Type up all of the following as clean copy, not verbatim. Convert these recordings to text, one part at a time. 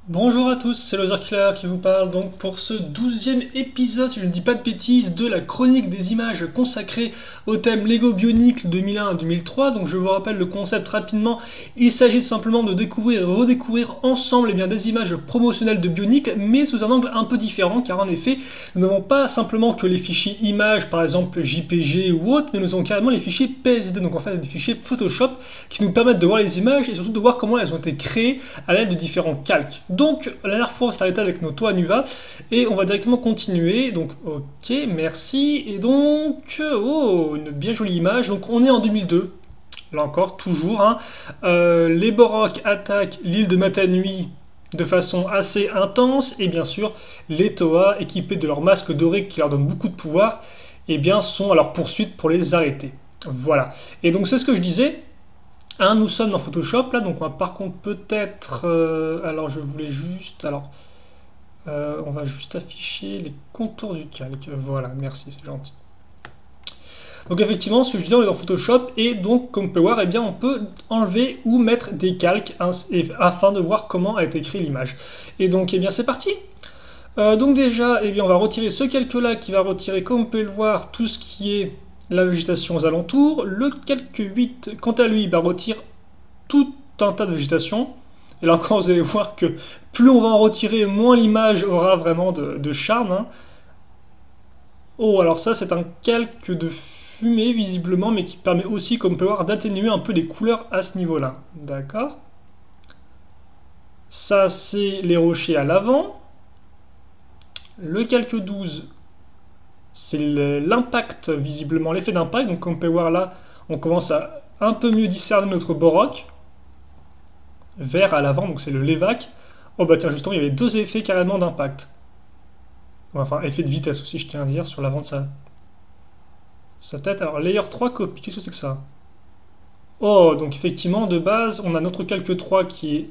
Bonjour à tous, c'est Loser Killer qui vous parle donc pour ce 12e épisode, si je ne dis pas de bêtises, de la chronique des images consacrée au thème Lego Bionicle 2001 à 2003. Donc je vous rappelle le concept rapidement, il s'agit tout simplement de découvrir et redécouvrir ensemble des images promotionnelles de Bionicle, mais sous un angle un peu différent, car en effet, nous n'avons pas simplement que les fichiers images, par exemple JPG ou autres, mais nous avons carrément les fichiers PSD, donc en fait des fichiers Photoshop qui nous permettent de voir les images et surtout de voir comment elles ont été créées à l'aide de différents calques. Donc, la dernière fois, on s'est arrêté avec nos toits Nuva, et on va directement continuer. Donc, ok, merci. Et donc, oh, une bien jolie image. Donc, on est en 2002. Là encore, toujours. Hein. Les Borok attaquent l'île de Matanui de façon assez intense, et bien sûr, les Toa, équipés de leur masque doré qui leur donne beaucoup de pouvoir, eh bien, sont à leur poursuite pour les arrêter. Voilà. Et donc, c'est ce que je disais. Nous sommes dans Photoshop là, donc on va par contre peut-être. Alors je voulais juste. Alors on va juste afficher les contours du calque. Voilà, merci, c'est gentil. Donc effectivement, ce que je disais, on est dans Photoshop et donc comme on peut voir, eh bien, on peut enlever ou mettre des calques afin de voir comment a été créée l'image. Et donc eh bien c'est parti. Donc déjà, eh bien, on va retirer ce calque-là qui va retirer, comme on peut le voir, tout ce qui est la végétation aux alentours. Le calque 8, quant à lui, bah, retire tout un tas de végétation. Et là encore, vous allez voir que plus on va en retirer, moins l'image aura vraiment de charme. Hein. Oh, alors ça, c'est un calque de fumée, visiblement, mais qui permet aussi, comme on peut voir, d'atténuer un peu les couleurs à ce niveau-là. D'accord. Ça, c'est les rochers à l'avant. Le calque 12, c'est l'impact, visiblement, l'effet d'impact. Donc, comme on peut voir là, on commence à un peu mieux discerner notre Borok. Vert à l'avant, donc c'est le Levac. Oh bah tiens, justement, il y avait deux effets carrément d'impact. Enfin, effet de vitesse aussi, je tiens à dire, sur l'avant de sa tête. Alors, layer 3 copie, qu'est-ce que c'est que ça? Oh, donc effectivement, de base, on a notre calque 3 qui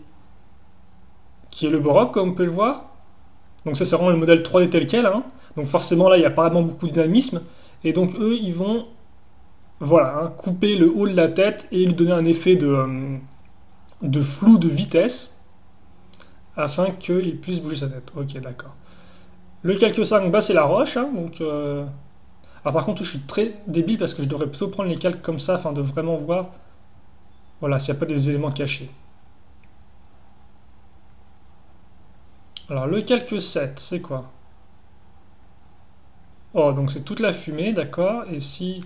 est le Borok, comme on peut le voir. Donc ça, c'est vraiment le modèle 3D tel quel. Hein. Donc forcément, là, il n'y a pas vraiment beaucoup de dynamisme. Et donc, eux, ils vont, voilà, hein, couper le haut de la tête et lui donner un effet de flou de vitesse afin qu'il puisse bouger sa tête. Ok, d'accord. Le calque 5, bah, c'est la roche. Hein, donc, alors par contre, je suis très débile parce que je devrais plutôt prendre les calques comme ça afin de vraiment voir, voilà, s'il n'y a pas des éléments cachés. Alors le calque 7, c'est quoi? Oh, donc c'est toute la fumée, d'accord. Et si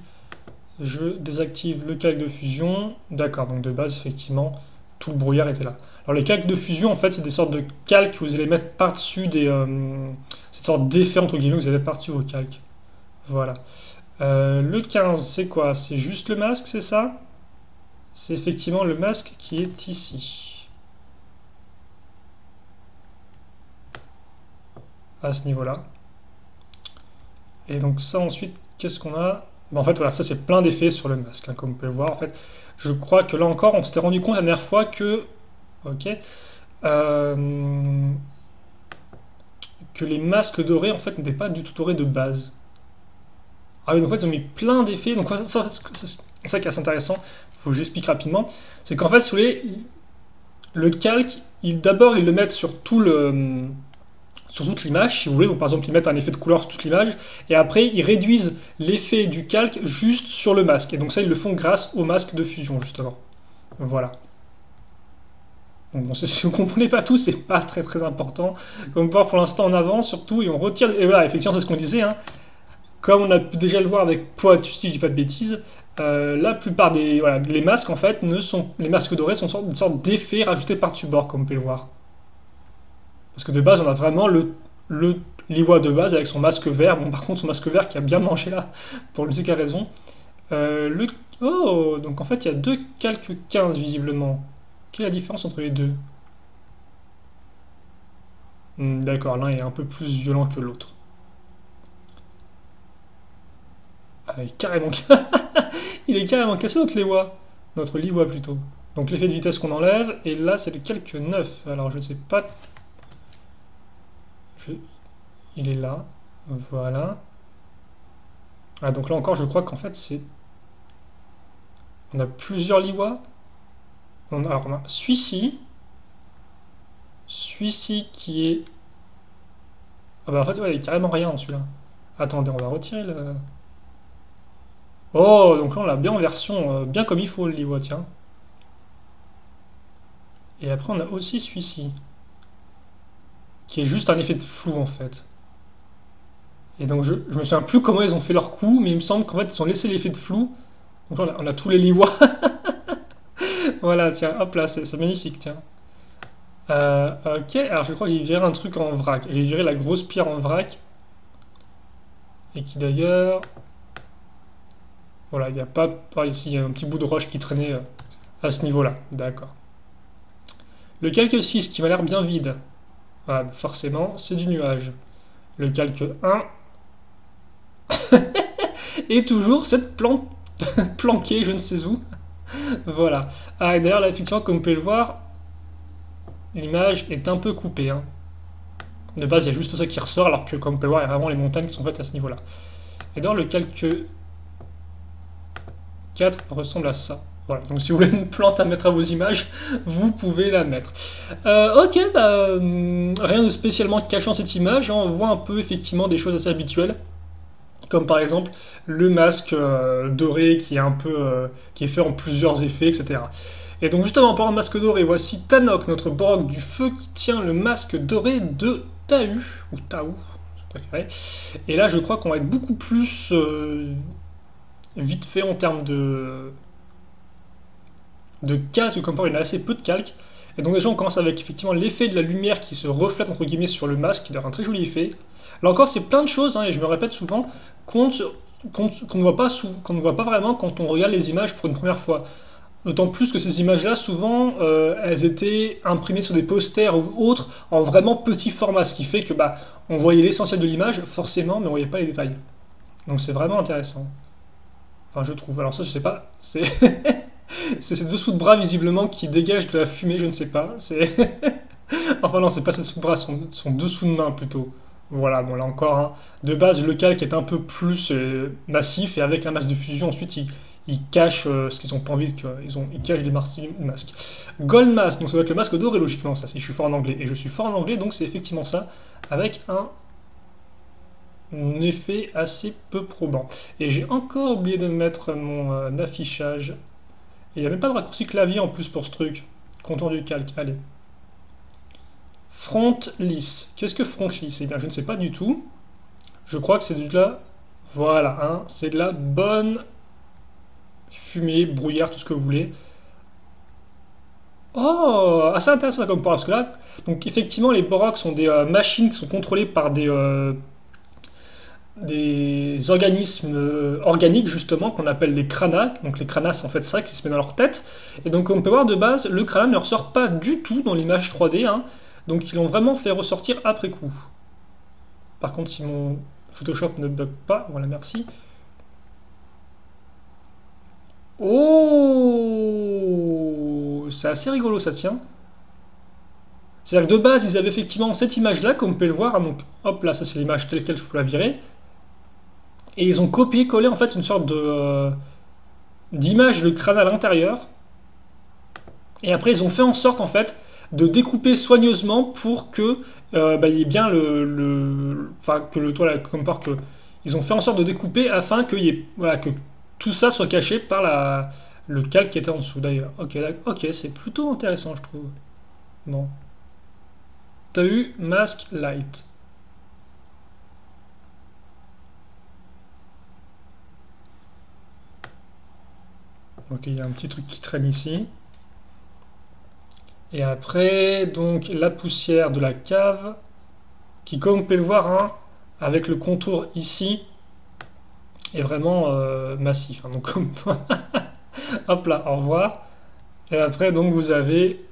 je désactive le calque de fusion, d'accord, donc de base, effectivement, tout le brouillard était là. Alors les calques de fusion, en fait, c'est des sortes de calques que vous allez mettre par-dessus des... cette sorte d'effet, entre guillemets, que vous allez mettre par-dessus vos calques. Voilà. Le 15, c'est quoi? C'est juste le masque, c'est ça? C'est effectivement le masque qui est ici. À ce niveau-là. Et donc ça, ensuite, qu'est-ce qu'on a? Bon, en fait, voilà, ça, c'est plein d'effets sur le masque, hein, comme vous pouvez le voir. En fait, je crois que là encore, on s'était rendu compte la dernière fois que... Ok. euh, que les masques dorés, en fait, n'étaient pas du tout dorés de base. Ah oui, donc en fait, ils ont mis plein d'effets. Donc c'est ça qui est assez intéressant. Il faut que j'explique rapidement. C'est qu'en fait, si vous voulez, le calque, d'abord, ils le mettent sur sur toute l'image, si vous voulez. Donc, par exemple, ils mettent un effet de couleur sur toute l'image. Et après, ils réduisent l'effet du calque juste sur le masque. Et donc ça, ils le font grâce au masque de fusion, justement. Voilà. Donc, bon, si vous ne comprenez pas tout, c'est pas très très important. Comme vous voyez, pour l'instant, on avance surtout et on retire. Et voilà, effectivement, c'est ce qu'on disait. Hein. Comme on a pu déjà le voir avec Poitou, si je dis pas de bêtises, la plupart des voilà, les masques en fait ne sont les masques dorés sont une sorte d'effet rajouté par-dessus bord, comme on peut le voir. Parce que de base, on a vraiment le Liwa de base avec son masque vert. Bon, par contre, son masque vert qui a bien manché là, pour le sait quelle raison. Le... Oh, donc en fait, il y a deux calques 15 visiblement. Quelle est la différence entre les deux? D'accord, l'un est un peu plus violent que l'autre. Ah, il est carrément cassé notre Liwa. Notre Liwa plutôt. Donc l'effet de vitesse qu'on enlève, et là c'est le calque 9. Alors je sais pas. Je- Il est là. Voilà. Ah donc là encore je crois qu'en fait c'est. On a plusieurs Liwa. Alors on a celui-ci. celui-ci qui est... Ah bah en fait, ouais, il n'y a carrément rien en celui-là. Attendez, on va retirer le... Oh, donc là on l'a bien en version, bien comme il faut le livre, tiens. Et après on a aussi celui-ci, qui est juste un effet de flou en fait. Et donc je me souviens plus comment ils ont fait leur coup, mais il me semble qu'en fait ils ont laissé l'effet de flou. Donc là on a tous les livres. Voilà, tiens, hop là, c'est magnifique, tiens. Ok, alors je crois que j'ai viré un truc en vrac. J'ai viré la grosse pierre en vrac. Et qui d'ailleurs... Voilà, il n'y a pas... Ah, ici, il y a un petit bout de roche qui traînait à ce niveau-là. D'accord. Le calque 6, qui m'a l'air bien vide. Voilà, forcément, c'est du nuage. Le calque 1... Et toujours cette plante planquée, je ne sais où. Voilà. Ah, et d'ailleurs, là, effectivement, comme vous pouvez le voir, l'image est un peu coupée, hein. De base, il y a juste ça qui ressort, alors que, comme vous pouvez le voir, il y a vraiment les montagnes qui sont faites à ce niveau-là. Et dans le calque 4 ressemble à ça. Voilà, donc si vous voulez une plante à mettre à vos images, vous pouvez la mettre. Ok, bah, rien de spécialement cachant cette image, hein, on voit un peu effectivement des choses assez habituelles. Comme par exemple le masque doré qui est un peu qui est fait en plusieurs effets, etc. Et donc justement en parlant de masque doré, voici Tanok, notre Borok du feu, qui tient le masque doré de Tahu, ou Taou, je préférais. Et là je crois qu'on va être beaucoup plus vite fait en termes de calque, comme par il y en a assez peu de calque. Et donc déjà on commence avec effectivement l'effet de la lumière qui se reflète entre guillemets sur le masque, qui donne un très joli effet. Là encore c'est plein de choses, hein, et je me répète souvent, qu'on ne voit pas qu'on ne voit pas vraiment quand on regarde les images pour une première fois. D'autant plus que ces images-là, souvent, elles étaient imprimées sur des posters ou autres en vraiment petit format, ce qui fait que bah, on voyait l'essentiel de l'image, forcément, mais on voyait pas les détails. Donc c'est vraiment intéressant. Enfin, je trouve. Alors ça, je sais pas. C'est c'est ces dessous de bras visiblement qui dégagent de la fumée, je ne sais pas. C'est enfin non, c'est pas ces dessous de bras, son dessous de main plutôt. Voilà, bon là encore, hein. De base le calque est un peu plus massif et avec un masque de fusion, ensuite ils cachent ce qu'ils ont pas envie ils cachent des masques. Gold Mask, donc ça doit être le masque doré logiquement, ça, si je suis fort en anglais. Et je suis fort en anglais, donc c'est effectivement ça, avec un effet assez peu probant. Et j'ai encore oublié de mettre mon affichage. Et il n'y a même pas de raccourci clavier en plus pour ce truc. Contour du calque, allez. Front lisse. Qu'est-ce que front lisse? Eh bien, je ne sais pas du tout. Je crois que c'est de la... Voilà, hein, c'est de la bonne fumée, brouillard, tout ce que vous voulez. Oh, assez intéressant comme point, parce que là, donc effectivement, les Boroks sont des machines qui sont contrôlées par des organismes organiques justement qu'on appelle les kranas. Donc les kranas c'est en fait ça qui se met dans leur tête. Et donc on peut voir de base le krana ne ressort pas du tout dans l'image 3D, hein. Donc ils l'ont vraiment fait ressortir après coup. Par contre si mon Photoshop ne bug pas, voilà merci. Oh, c'est assez rigolo ça tient. C'est-à-dire que de base ils avaient effectivement cette image là comme vous pouvez le voir, hein. Donc hop là ça c'est l'image telle quelle, je peux la virer. Et ils ont copié-collé en fait une sorte de d'image de crâne à l'intérieur. Et après ils ont fait en sorte en fait de découper soigneusement pour que bah, il y ait bien enfin que le toit comme par que ils ont fait en sorte de découper afin que voilà, que tout ça soit caché par le calque qui était en dessous d'ailleurs. Ok, ok, c'est plutôt intéressant je trouve. Bon. T'as eu Mask Light. Donc il y a un petit truc qui traîne ici. Et après, donc la poussière de la cave, qui comme vous pouvez le voir, hein, avec le contour ici, est vraiment massif, hein. Donc comme... hop là, au revoir. Et après, donc vous avez,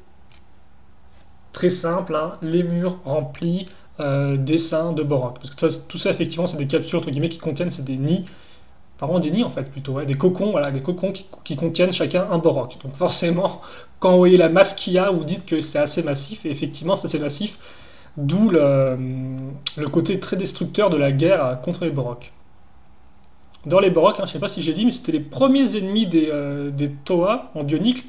très simple, hein, les murs remplis dessins de Borok. Parce que ça, tout ça, effectivement, c'est des captures, entre guillemets, qui contiennent, c'est des nids. Pardon, des nids en fait plutôt, ouais, des cocons, voilà, des cocons qui contiennent chacun un Borok. Donc forcément, quand vous voyez la masse qu'il y a, vous dites que c'est assez massif, et effectivement c'est assez massif, d'où le côté très destructeur de la guerre contre les Borok. Dans les Borok, hein, je ne sais pas si j'ai dit, mais c'était les premiers ennemis des Toa en Bionicle,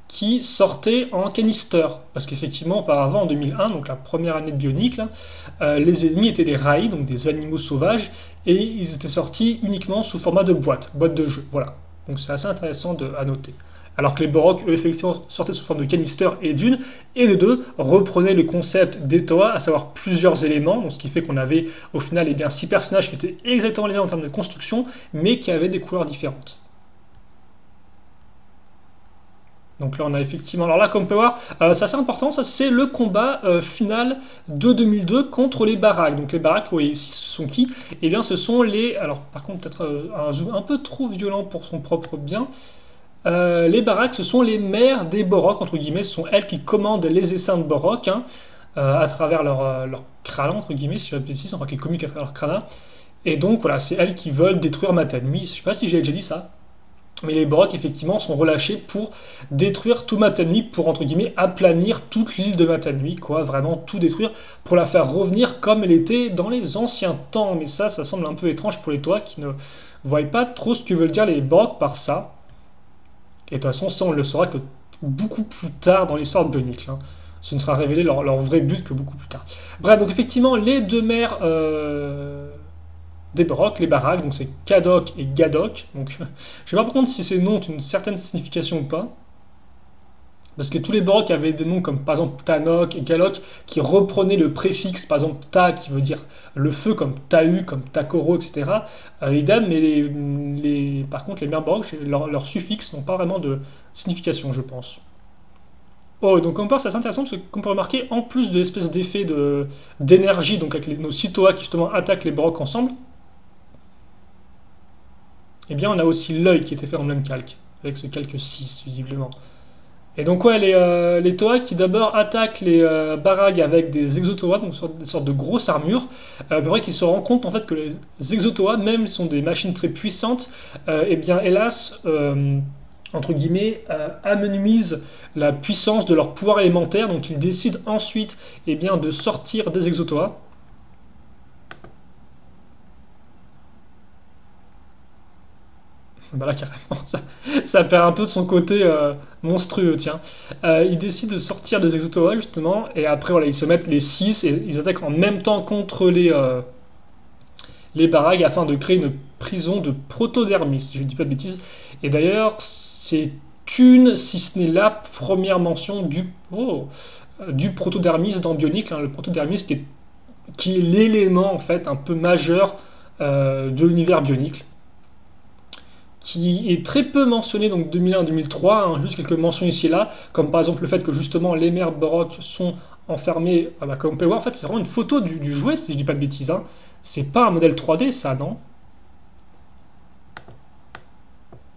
qui sortaient en canister. Parce qu'effectivement, auparavant, en 2001, donc la première année de Bionicle, là, les ennemis étaient des Rai, donc des animaux sauvages, et ils étaient sortis uniquement sous format de boîte de jeu. Voilà. Donc c'est assez intéressant à noter. Alors que les Borok, eux, effectivement, sortaient sous forme de canister et d'une, et de deux, reprenaient le concept des Toa, à savoir plusieurs éléments, donc ce qui fait qu'on avait au final 6 personnages qui étaient exactement les mêmes en termes de construction, mais qui avaient des couleurs différentes. Donc là, on a effectivement... Alors là, comme on peut voir, c'est assez important, ça c'est le combat final de 2002 contre les Barak. Donc les Barak, oui, ici, ce sont qui? Eh bien, ce sont les... Alors, par contre, peut-être un zoom un peu trop violent pour son propre bien. Les Barak, ce sont les mères des Borok, entre guillemets. Ce sont elles qui commandent les essaims de Borok, hein, à travers leur crâne, entre guillemets, si je ne dis pas de bêtises, enfin, qu'ils communiquent à travers leur crâne. Et donc, voilà, c'est elles qui veulent détruire Matanui. Je ne sais pas si j'ai déjà dit ça. Mais les Borok, effectivement, sont relâchés pour détruire tout Matanui, pour, entre guillemets, aplanir toute l'île de Matanui, quoi, vraiment tout détruire, pour la faire revenir comme elle était dans les anciens temps. Mais ça semble un peu étrange pour les Toa, qui ne voient pas trop ce que veulent dire les Borok par ça. Et de toute façon, ça, on le saura que beaucoup plus tard dans l'histoire de Bionicle, hein. Ce ne sera révélé leur vrai but que beaucoup plus tard. Bref, donc effectivement, les deux mères... des Borok, les Barak, donc c'est Kadok et Gadok. Donc, je ne sais pas par contre si ces noms ont une certaine signification ou pas. Parce que tous les Borok avaient des noms comme par exemple Tanok et Galok qui reprenaient le préfixe, par exemple Ta qui veut dire le feu, comme Tahu, comme Takoro, etc. Idem, mais par contre les mères Borok, leurs suffixes n'ont pas vraiment de signification, je pense. Oh, donc on peut, c'est assez intéressant parce qu'on peut remarquer, en plus de l'espèce d'effet d'énergie, donc avec nos Sitoa qui justement attaquent les Borok ensemble, eh bien on a aussi l'œil qui était fait dans le même calque, avec ce calque 6 visiblement. Et donc ouais, les Toa qui d'abord attaquent les Barag avec des Exotoa, donc des sortes de grosses armures, mais vrai qu'ils se rendent compte en fait que les Exotoa, même sont des machines très puissantes, eh bien hélas, entre guillemets, amenuisent la puissance de leur pouvoir élémentaire, donc ils décident ensuite eh bien, de sortir des Exotoa. Bah là, carrément, ça perd un peu de son côté monstrueux, tiens. Ils décident de sortir des Exotoa, justement, et après, voilà, ils se mettent les 6 et ils attaquent en même temps contre les Barag afin de créer une prison de protodermis, si je ne dis pas de bêtises. Et d'ailleurs, c'est une, si ce n'est la première mention du protodermis dans Bionicle, hein, le protodermis qui est l'élément, en fait, un peu majeur de l'univers Bionicle, qui est très peu mentionné, donc 2001-2003, hein, juste quelques mentions ici et là, comme par exemple le fait que justement les mères Borok sont enfermées, comme on peut le voir, en fait c'est vraiment une photo du jouet, si je dis pas de bêtises, hein. C'est pas un modèle 3D ça, non?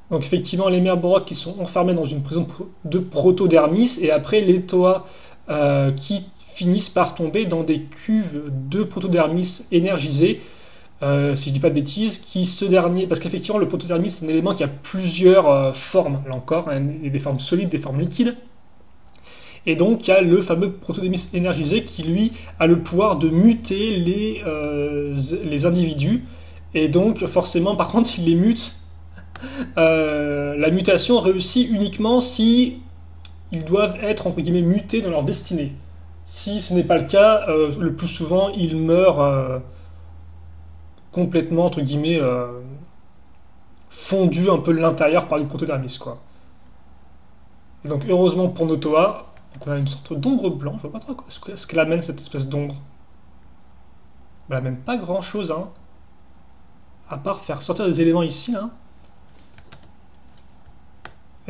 Donc effectivement les mères Borok qui sont enfermées dans une prison de protodermis, et après les Toa qui finissent par tomber dans des cuves de protodermis énergisés, si je dis pas de bêtises, parce qu'effectivement le protodermis c'est un élément qui a plusieurs formes, là encore, hein, des formes solides, des formes liquides, et donc il y a le fameux protodermis énergisé qui lui a le pouvoir de muter les individus, et donc forcément par contre il les mute, la mutation réussit uniquement si ils doivent être entre guillemets mutés dans leur destinée. Si ce n'est pas le cas, le plus souvent ils meurent complètement, entre guillemets, fondu un peu l'intérieur par du protodermis, quoi. Et donc, heureusement pour nos Toa, on a une sorte d'ombre blanche, je vois pas trop ce qu'elle amène, cette espèce d'ombre. Elle amène pas grand-chose, hein, à part faire sortir des éléments ici, là.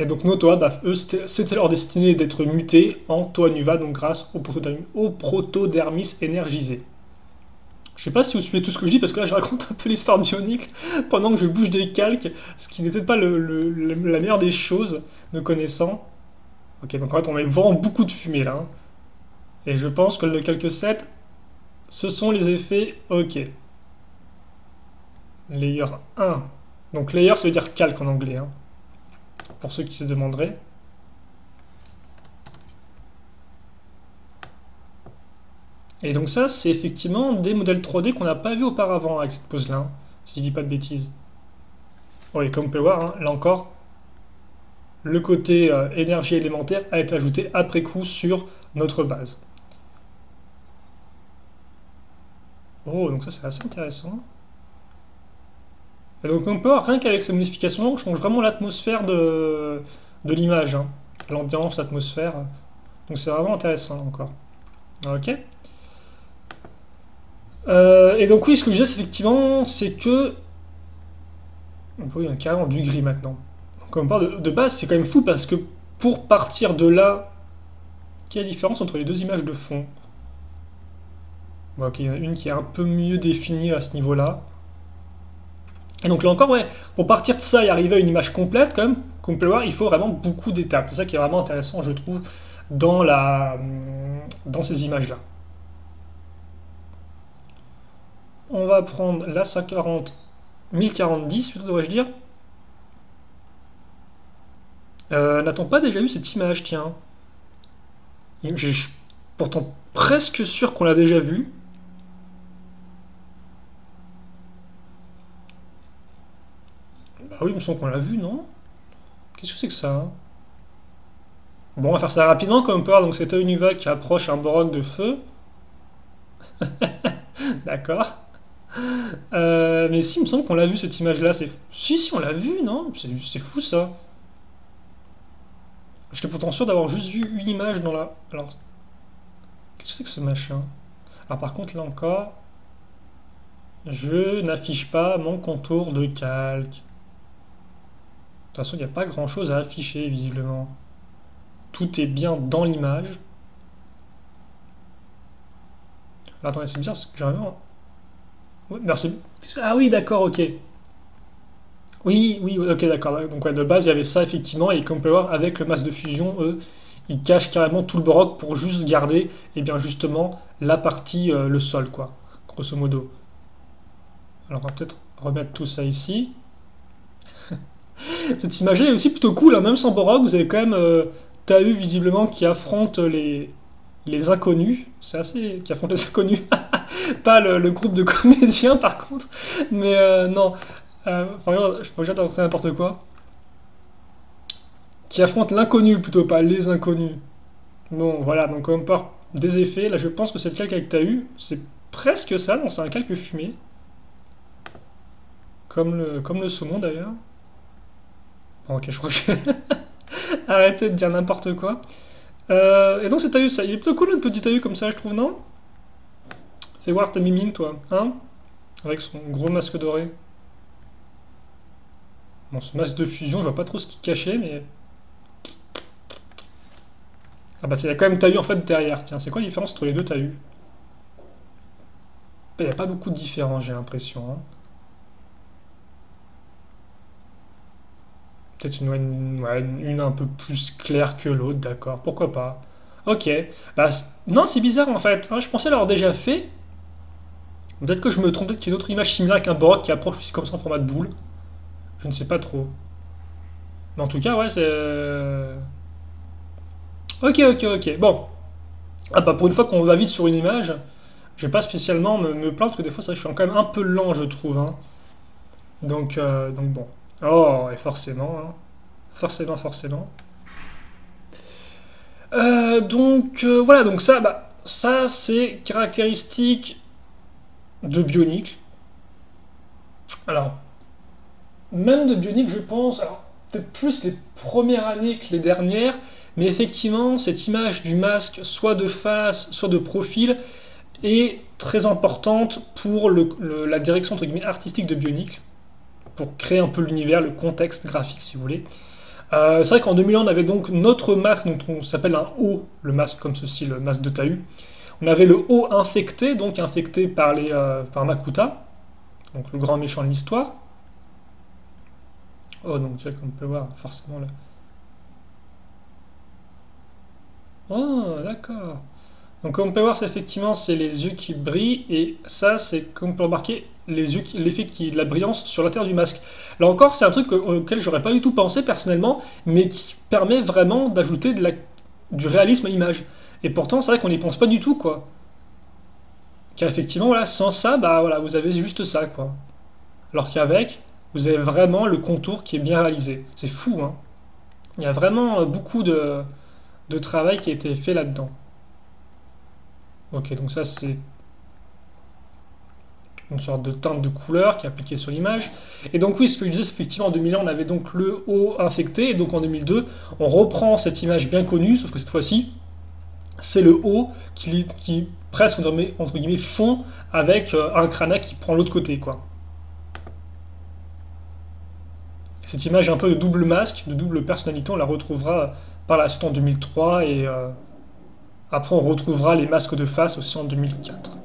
Et donc, nos Toa, eux, c'était leur destinée d'être mutés en Toa Nuva, donc grâce au protodermis énergisé. Je sais pas si vous suivez tout ce que je dis, parce que là je raconte un peu l'histoire de Bionicle pendant que je bouge des calques, ce qui n'était pas la meilleure des choses, me connaissant. Ok, donc en fait on a vraiment beaucoup de fumée là, hein. Et je pense que le calque 7, ce sont les effets, ok. Layer 1. Donc layer ça veut dire calque en anglais, hein, pour ceux qui se demanderaient. Et donc ça, c'est effectivement des modèles 3D qu'on n'a pas vu auparavant avec cette pose-là, hein, si je dis pas de bêtises. Oui, comme on peut voir, hein, là encore, le côté énergie élémentaire a été ajouté après coup sur notre base. Oh, donc ça c'est assez intéressant. Et donc on peut voir rien qu'avec ces modifications, on change vraiment l'atmosphère de l'image, hein. L'ambiance, l'atmosphère. Donc c'est vraiment intéressant là encore. Ok. Et donc oui, ce que je disais effectivement, c'est que... Oui, il y a carrément du gris maintenant. Donc on parle de base, c'est quand même fou parce que pour partir de là, quelle est la différence entre les deux images de fond? Bon, ok, il y en a une qui est un peu mieux définie à ce niveau-là. Et donc là encore, ouais, pour partir de ça et arriver à une image complète, quand même, comme on peut le voir, il faut vraiment beaucoup d'étapes. C'est ça qui est vraiment intéressant, je trouve, dans ces images-là. On va prendre la 540, 1040-10, plutôt devrais-je dire. N'a-t-on pas déjà vu cette image, tiens? J'ai pourtant presque sûr qu'on l'a déjà vue. Bah oui, il me semble qu'on l'a vu, non? Qu'est-ce que c'est que ça, hein? Bon, on va faire ça rapidement, comme on peut voir. Donc c'est Unuva qui approche un Borog de feu. D'accord. Mais si, il me semble qu'on l'a vu cette image-là. Si, on l'a vu, non? C'est fou ça. J'étais pourtant sûr d'avoir juste vu une image dans la. Alors, qu'est-ce que c'est que ce machin? Alors, par contre, là encore, je n'affiche pas mon contour de calque. De toute façon, il n'y a pas grand-chose à afficher, visiblement. Tout est bien dans l'image. Attendez, c'est bizarre parce que j'ai vraiment. Ouais, merci. Ah oui, d'accord, ok. Oui, ok, d'accord. Donc ouais, de base, il y avait ça effectivement, et comme on peut le voir, avec le masque de fusion, eux, ils cachent carrément tout le baroque pour juste garder, et bien justement, la partie, le sol, quoi, grosso modo. Alors on va peut-être remettre tout ça ici. Cette image-là est aussi plutôt cool, hein, même sans baroque, vous avez quand même Tahu visiblement qui affronte les inconnus. C'est assez. Qui affronte les inconnus. Pas le groupe de comédiens par contre. Mais non. Enfin, je peux déjà t'annoncer n'importe quoi. Qui affronte l'inconnu plutôt, pas les inconnus. Bon, voilà, donc on part des effets. Là, je pense que c'est le calque avec Tahu. C'est presque ça, non, c'est un calque fumé. Comme le saumon d'ailleurs. Bon, ok, je crois que je vais arrêter de dire n'importe quoi. Et donc cet Tahu, ça, il est plutôt cool notre petit Tahu comme ça, je trouve, non? Fais voir ta mimine, toi, hein? Avec son gros masque doré. Bon, ce masque de fusion, je vois pas trop ce qu'il cachait, mais... Ah bah il y a quand même Tahu en fait derrière. Tiens, c'est quoi la différence entre les deux Tahu? Il n'y a pas beaucoup de différence, j'ai l'impression, hein. Peut-être ouais, une un peu plus claire que l'autre, d'accord, pourquoi pas. Ok. Bah, non, c'est bizarre en fait. Ouais, je pensais l'avoir déjà fait. Peut-être que je me trompe, peut-être qu'il y a une autre image similaire avec un Borok qui approche aussi comme ça en format de boule. Je ne sais pas trop. Mais en tout cas, ouais, c'est. Ok. Bon. Ah bah pour une fois qu'on va vite sur une image, je vais pas spécialement me plaindre parce que des fois, ça, je suis quand même un peu lent, je trouve, hein. Donc bon. Oh, et forcément, hein. Forcément. Voilà, donc ça, bah, ça c'est caractéristique de Bionicle. Alors, même de Bionicle, je pense, alors peut-être plus les premières années que les dernières, mais effectivement, cette image du masque, soit de face, soit de profil, est très importante pour la direction entre guillemets artistique de Bionicle, pour créer un peu l'univers, le contexte graphique, si vous voulez. C'est vrai qu'en 2001, on avait donc notre masque, donc on s'appelle un O, le masque comme ceci, le masque de Tahu. On avait le O infecté, donc infecté par Makuta, donc le grand méchant de l'histoire. Oh, donc tu vois, comme on peut voir, forcément là. Oh, d'accord. Donc comme on peut voir, c'est effectivement, c'est les yeux qui brillent, et ça, c'est comme on peut remarquer, l'effet de la brillance sur l'intérieur du masque. Là encore, c'est un truc auquel j'aurais pas du tout pensé personnellement, mais qui permet vraiment d'ajouter du réalisme à l'image. Et pourtant, c'est vrai qu'on n'y pense pas du tout, quoi. Car effectivement, voilà, sans ça, bah voilà, vous avez juste ça, quoi. Alors qu'avec, vous avez vraiment le contour qui est bien réalisé. C'est fou, hein. Il y a vraiment beaucoup de travail qui a été fait là-dedans. Ok, donc ça c'est une sorte de teinte de couleur qui est appliquée sur l'image. Et donc oui, ce que je disais, c'est effectivement en 2001, on avait donc le haut infecté, et donc en 2002, on reprend cette image bien connue, sauf que cette fois-ci, c'est le haut qui presque entre guillemets fond avec un crâne qui prend l'autre côté, quoi. Cette image un peu de double masque, de double personnalité, on la retrouvera par la suite en 2003 et après on retrouvera les masques de face aussi en 2004.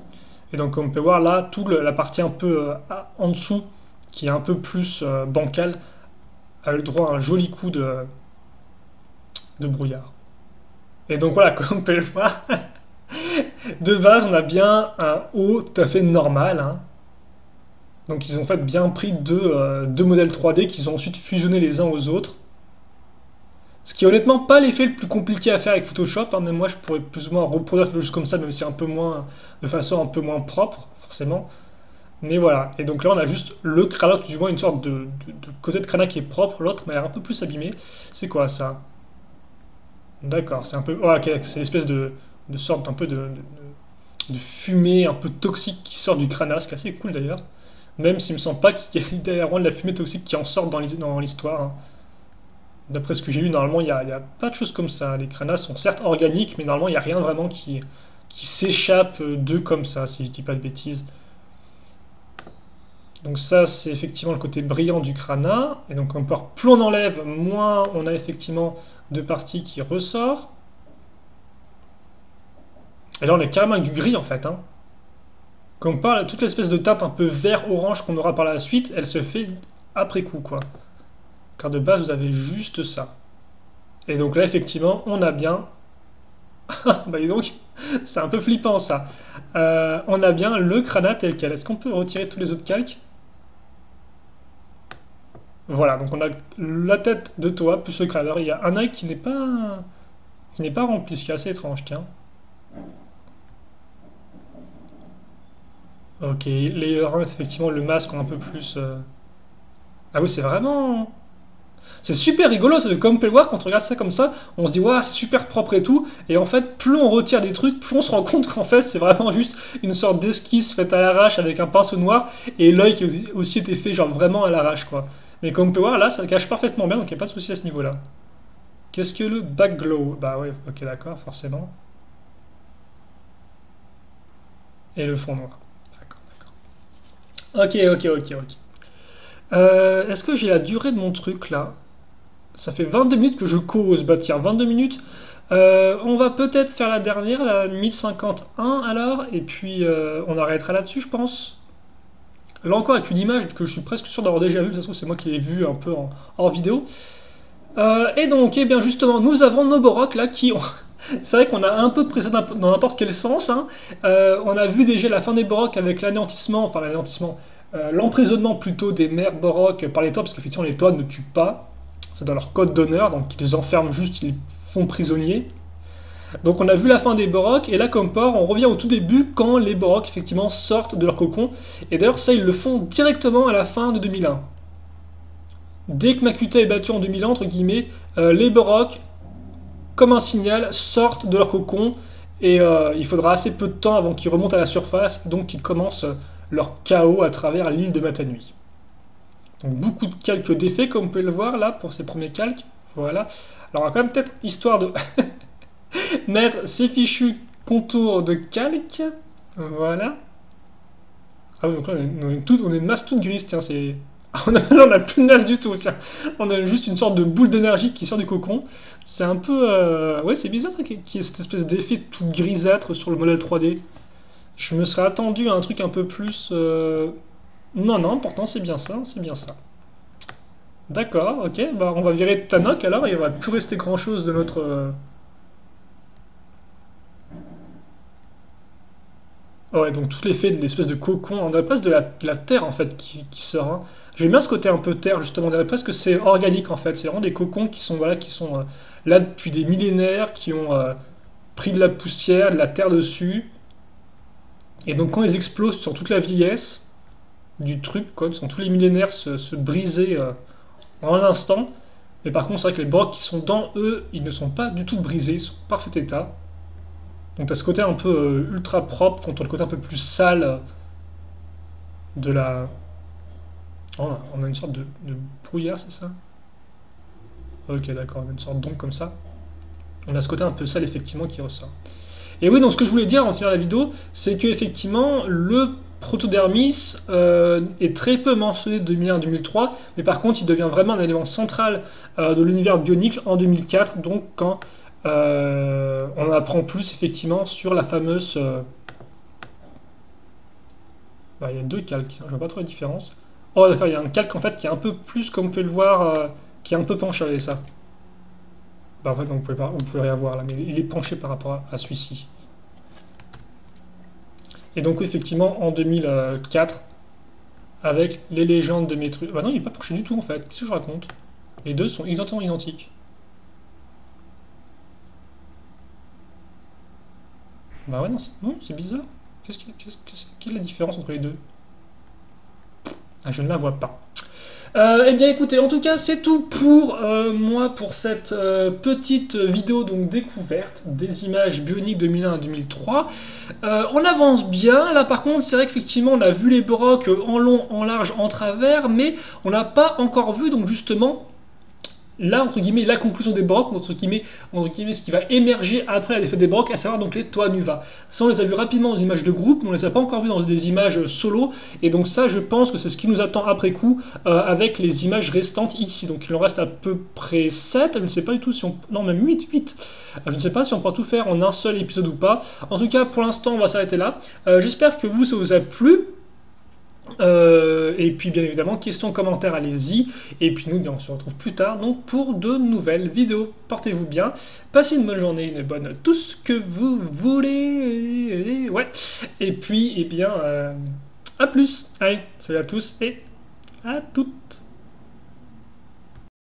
Et donc on peut voir là, toute la partie un peu en dessous, qui est un peu plus bancale, a eu le droit à un joli coup de brouillard. Et donc voilà, comme on peut le voir, de base on a bien un haut tout à fait normal, hein. Donc ils ont en fait bien pris deux modèles 3D qu'ils ont ensuite fusionnés les uns aux autres. Ce qui est honnêtement pas l'effet le plus compliqué à faire avec Photoshop, hein, même moi je pourrais plus ou moins reproduire quelque chose comme ça, même si c'est un peu moins, de façon un peu moins propre, forcément. Mais voilà, et donc là on a juste le crâne, du moins une sorte de côté de crâne qui est propre, l'autre m'a l'air un peu plus abîmé. C'est quoi ça? D'accord, c'est un peu. Oh, ok, c'est l'espèce de sorte un peu de fumée un peu toxique qui sort du crâne, ce qui est assez cool d'ailleurs. Même s'il me semble pas qu'il y ait d'ailleurs de la fumée toxique qui en sorte dans l'histoire, hein. D'après ce que j'ai lu, normalement, il y a pas de choses comme ça. Les crânas sont certes organiques, mais normalement, il n'y a rien vraiment qui s'échappe d'eux comme ça, si je dis pas de bêtises. Donc ça, c'est effectivement le côté brillant du crâna. Et donc encore, plus on enlève, moins on a effectivement de parties qui ressortent. Et là, on est carrément avec du gris, en fait, hein. Quand on parle, toute l'espèce de teinte un peu vert-orange qu'on aura par la suite, elle se fait après coup, quoi. Car de base, vous avez juste ça. Et donc là, effectivement, on a bien... bah dis donc, c'est un peu flippant, ça. On a bien le crâna tel quel. Est-ce qu'on peut retirer tous les autres calques? Voilà, donc on a la tête de toi, plus le crâne. Alors, il y a un œil qui n'est pas rempli, ce qui est assez étrange, tiens. Ok, les reins, effectivement, le masque ont un peu plus... Ah oui, c'est vraiment... C'est super rigolo, ça, comme on peut le voir, quand on regarde ça comme ça, on se dit, waouh, c'est super propre et tout, et en fait, plus on retire des trucs, plus on se rend compte qu'en fait, c'est vraiment juste une sorte d'esquisse faite à l'arrache avec un pinceau noir, et l'œil qui a aussi été fait, genre, vraiment à l'arrache, quoi. Mais comme on peut voir, là, ça le cache parfaitement bien, donc il n'y a pas de souci à ce niveau-là. Qu'est-ce que le backglow? Bah ouais, ok, d'accord, forcément. Et le fond noir. D'accord, d'accord. Ok, ok, ok, ok. Est-ce que j'ai la durée de mon truc, là? Ça fait 22 minutes que je cause. Bah tiens, 22 minutes. On va peut-être faire la dernière, la 1051 alors, et puis on arrêtera là-dessus, je pense. Là encore avec une image que je suis presque sûr d'avoir déjà vue, de toute façon c'est moi qui l'ai vue un peu en vidéo. Et donc, eh bien justement, nous avons nos Borok là qui ont... C'est vrai qu'on a un peu pris ça dans n'importe quel sens, hein. On a vu déjà la fin des Borok avec l'anéantissement, l'emprisonnement plutôt des mères Borok par les toits, parce qu'effectivement les toits ne tuent pas. C'est dans leur code d'honneur, donc ils les enferment juste, ils les font prisonniers. Donc on a vu la fin des Borok, et là comme port, on revient au tout début quand les Borok effectivement sortent de leur cocon. Et d'ailleurs ça ils le font directement à la fin de 2001. Dès que Makuta est battu en 2001, entre guillemets, les Borok, comme un signal, sortent de leur cocon, et il faudra assez peu de temps avant qu'ils remontent à la surface, donc qu'ils commencent leur chaos à travers l'île de Matanui. Donc beaucoup de calques d'effets, comme vous pouvez le voir là, pour ces premiers calques. Voilà. Alors on va quand même peut-être, histoire de mettre ces fichus contours de calque. Voilà. Ah oui, donc là on est une masse toute grise, tiens, c'est... on a plus de masse du tout, tiens. On a juste une sorte de boule d'énergie qui sort du cocon. C'est un peu... Ouais, c'est bizarre qu'il y ait cette espèce d'effet tout grisâtre sur le modèle 3D. Je me serais attendu à un truc un peu plus... Non, non, pourtant c'est bien ça, c'est bien ça. D'accord, ok, bah on va virer Tanok alors, et il va plus rester grand chose de notre... Ouais, donc tout l'effet de l'espèce de cocon, on dirait presque de la terre en fait qui sort, hein. J'aime bien ce côté un peu terre justement, on dirait presque que c'est organique en fait, c'est vraiment des cocons qui sont, voilà, qui sont là depuis des millénaires, qui ont pris de la poussière, de la terre dessus, et donc quand ils explosent sur toute la vieillesse du truc, quoi, sont tous les millénaires se briser en un instant, Mais par contre, c'est vrai que les brocs qui sont dans eux, ils ne sont pas du tout brisés, ils sont en parfait état. Donc tu as ce côté un peu ultra propre contre le côté un peu plus sale de la... Oh, on a une sorte de brouillard, c'est ça? Ok, d'accord, on a une sorte d'ombre comme ça. On a ce côté un peu sale, effectivement, qui ressort. Et oui, donc ce que je voulais dire en finir la vidéo, c'est que effectivement le protodermis est très peu mentionné de 2001 à 2003, mais par contre il devient vraiment un élément central de l'univers bionicle en 2004, donc quand on apprend plus effectivement sur la fameuse... bah, il y a deux calques, hein, je vois pas trop la différence. Oh d'accord, il y a un calque en fait qui est un peu plus, comme vous pouvez le voir, qui est un peu penché avec ça. Bah en fait, non, vous pouvez rien voir là, mais il est penché par rapport à celui-ci. Et donc, effectivement, en 2004, avec les légendes de Métrus. Bah non, il n'est pas penché du tout en fait. Qu'est-ce que je raconte? Les deux sont exactement identiques. Bah ouais, non, c'est bizarre. Quelle est la différence entre les deux? Ah, je ne la vois pas. Eh bien écoutez, en tout cas c'est tout pour moi pour cette petite vidéo donc découverte des images bioniques 2001 à 2003. On avance bien, là par contre c'est vrai qu'effectivement on a vu les brocs en long, en large, en travers, mais on n'a pas encore vu donc justement là, entre guillemets, la conclusion des brocs, entre guillemets, ce qui va émerger après la défaite des brocs, à savoir donc les toits Nuva. Ça, on les a vus rapidement dans des images de groupe, mais on les a pas encore vus dans des images solo, et donc ça, je pense que c'est ce qui nous attend après coup, avec les images restantes ici. Donc il en reste à peu près 7, je ne sais pas du tout si on... Non, même 8. Je ne sais pas si on pourra tout faire en un seul épisode ou pas. En tout cas, pour l'instant, on va s'arrêter là. J'espère que vous, ça vous a plu. Et puis bien évidemment, questions, commentaires, allez-y. Et puis nous, bien, on se retrouve plus tard donc, pour de nouvelles vidéos. Portez-vous bien, passez une bonne journée, une bonne tout ce que vous voulez. Ouais. Et puis, eh bien, à plus. Allez, salut à tous et à toutes.